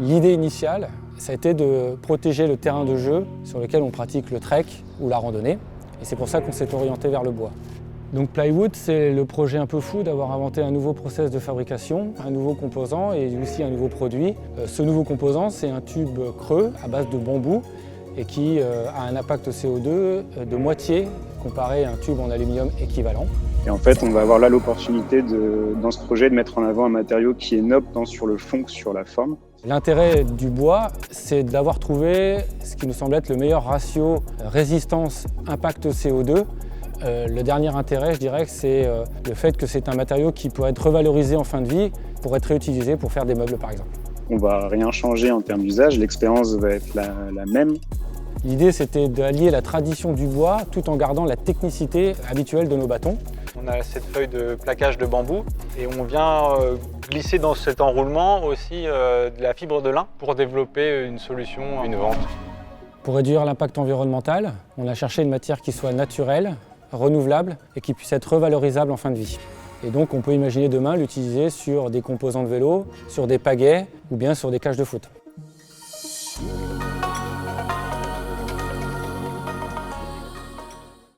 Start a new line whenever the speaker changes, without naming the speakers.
L'idée initiale, ça a été de protéger le terrain de jeu sur lequel on pratique le trek ou la randonnée. Et c'est pour ça qu'on s'est orienté vers le bois. Donc Plywood, c'est le projet un peu fou d'avoir inventé un nouveau process de fabrication, un nouveau composant et aussi un nouveau produit. Ce nouveau composant, c'est un tube creux à base de bambou et qui a un impact CO2 de moitié comparé à un tube en aluminium équivalent.
Et en fait, on va avoir là l'opportunité dans ce projet de mettre en avant un matériau qui est noble tant sur le fond que sur la forme.
L'intérêt du bois, c'est d'avoir trouvé ce qui nous semble être le meilleur ratio résistance-impact CO2. Le dernier intérêt, je dirais, c'est le fait que c'est un matériau qui pourrait être revalorisé en fin de vie pour être réutilisé pour faire des meubles, par exemple.
On ne va rien changer en termes d'usage, l'expérience va être la même.
L'idée, c'était d'allier la tradition du bois tout en gardant la technicité habituelle de nos bâtons.
On a cette feuille de plaquage de bambou et on vient glisser dans cet enroulement aussi de la fibre de lin pour développer une solution innovante.
Pour réduire l'impact environnemental, on a cherché une matière qui soit naturelle, renouvelable et qui puisse être revalorisable en fin de vie. Et donc on peut imaginer demain l'utiliser sur des composants de vélo, sur des pagaies ou bien sur des cages de foot.